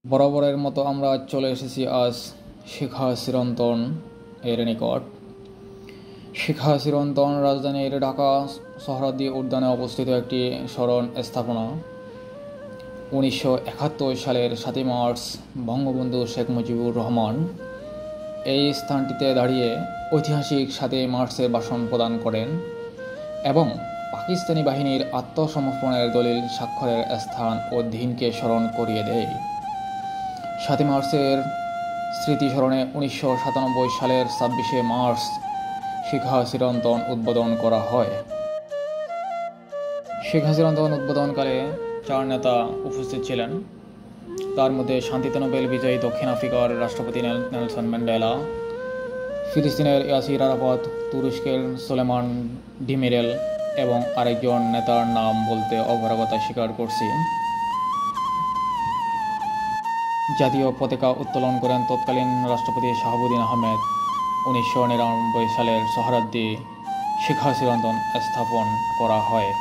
বরাবরের মতো আমরা চলে এসেছি আজ শিখা চিরন্তন এর নিকট। শিখা চিরন্তন রাজধানীর ঢাকা সোহরাওয়ার্দী উদ্যানে অবস্থিত একটি স্মরণ স্থাপনা। 1971 সালের 7 মার্চ বঙ্গবন্ধু শেখ মুজিবুর রহমান এই স্থানটিতে দাঁড়িয়ে ঐতিহাসিক 7 মার্চের ভাষণ প্রদান করেন এবং পাকিস্তানি বাহিনীর আত্মসমর্পণের দলিল স্বাক্ষরের স্থান ও দিনকে স্মরণ করিয়ে দেয়। 7 মার্চের স্মৃতিস্মরণে 1997 সালের 26 মার্চ শিখা চিরন্তন উদ্বোধন করা হয়। শিখা চিরন্তন উদ্বোধনকালে 4 নেতা উপস্থিত ছিলেন। তার মধ্যে শান্তিতে নোবেল বিজয়ী দক্ষিণ আফ্রিকার রাষ্ট্রপতি নেলসন ম্যান্ডেলা, ফিলিস্তিনের ইয়াসির আরাফাত, তুরস্কের সুলেমান ডিমিরেল এবং আরেকজন নেতার নাম বলতে অপারগতা স্বীকার করছি। জাতীয় পতাকা উত্তোলন করেন তৎকালীন রাষ্ট্রপতি শাহাবুদ্দিন আহমেদ। 1999 সালের সোহরাওয়ার্দী শিখা চিরন্তন স্থাপন করা হয়।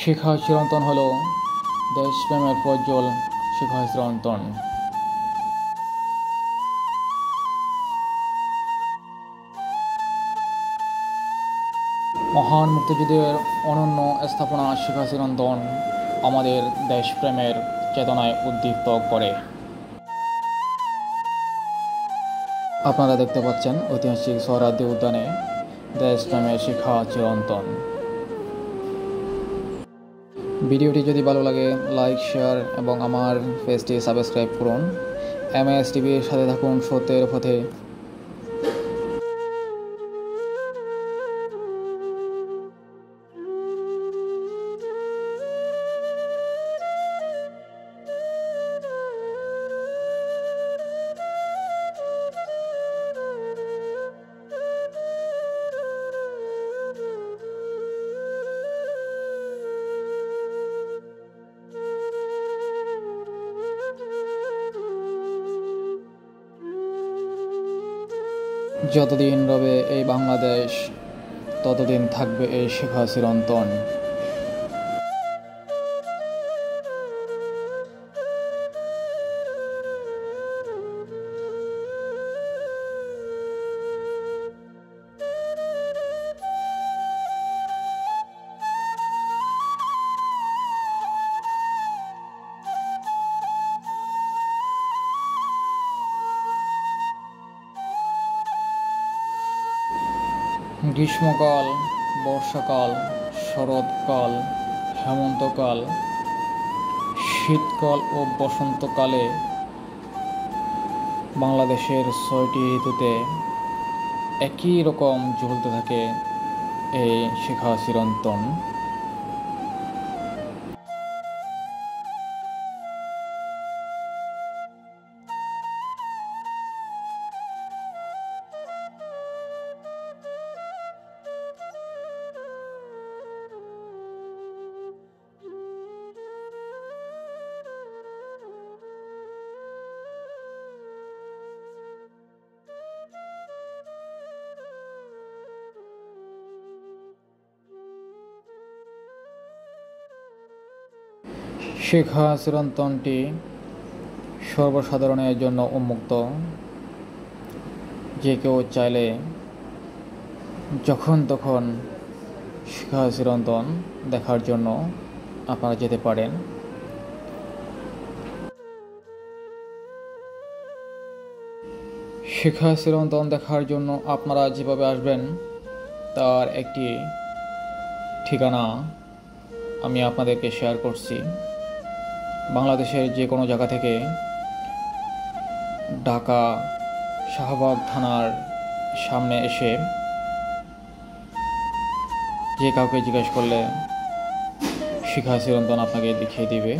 শিখা চিরন্তন হল দেশপ্রেমের প্রজ্জ্বল শিখা চিরন্তন। মহান মুক্তিযুদ্ধের অনন্য স্থাপনা শিখা চিরন্তন আমাদের দেশপ্রেমের চেতনায় উদ্দীপ্ত করে। আপনারা দেখতে পাচ্ছেন ঐতিহাসিক সোহরাওয়ার্দী উদ্যানে দেশপ্রেমের শিখা চিরন্তন। ভিডিওটি যদি ভালো লাগে লাইক, শেয়ার এবং আমার পেজটি সাবস্ক্রাইব করুন। এমএস টিভির সাথে থাকুন সত্যের পথে। যতদিন রবে এই বাংলাদেশ ততদিন থাকবে এই শিখা চিরন্তন। গ্রীষ্মকাল, বর্ষাকাল, শরৎকাল, হেমন্তকাল, শীতকাল ও বসন্তকালে বাংলাদেশের 6টি ঋতুতে একই রকম জ্বলতে থাকে এই শিখা চিরন্তন। শিখা চিরন্তনটি সর্বসাধারণের জন্য উন্মুক্ত। যে কেউ চাইলে যখন তখন শিখা চিরন্তন দেখার জন্য আপনারা যেতে পারেন। শিখা চিরন্তন দেখার জন্য আপনারা যেভাবে আসবেন তার একটি ঠিকানা আমি আপনাদেরকে শেয়ার করছি। বাংলাদেশের যে কোনো জায়গা থেকে ঢাকা শাহবাগ থানার সামনে এসে যে কাউকে জিজ্ঞেস করলে শিখা চিরন্তন আপনাকে দেখিয়ে দিবে।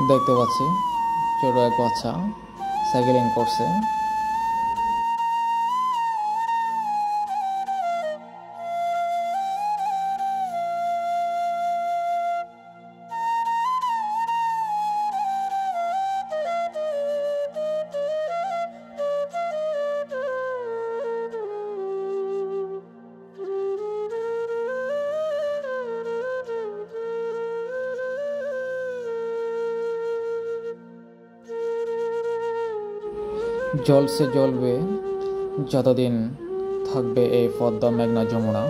দেখতে পাচ্ছি ছোট এক বাচ্চা সাইকেলিং করছে। জলসে জ্বলবে যতদিন থাকবে এই পদ্মা মেঘনা যমুনা।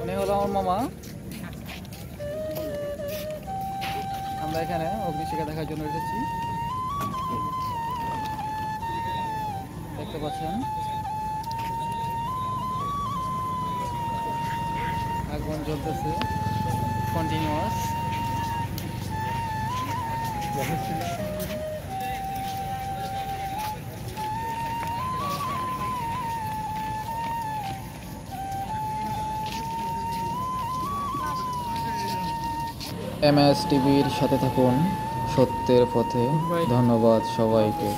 উনি হলো আমার মামা। আমরা এখানে অগ্নিশিখা দেখার জন্য এসেছি, দেখতে পাচ্ছেন আগুন জ্বলতেছে কন্টিনিউয়াস। MS টিভির সাথে থাকুন সত্যের পথে। ধন্যবাদ সবাইকে।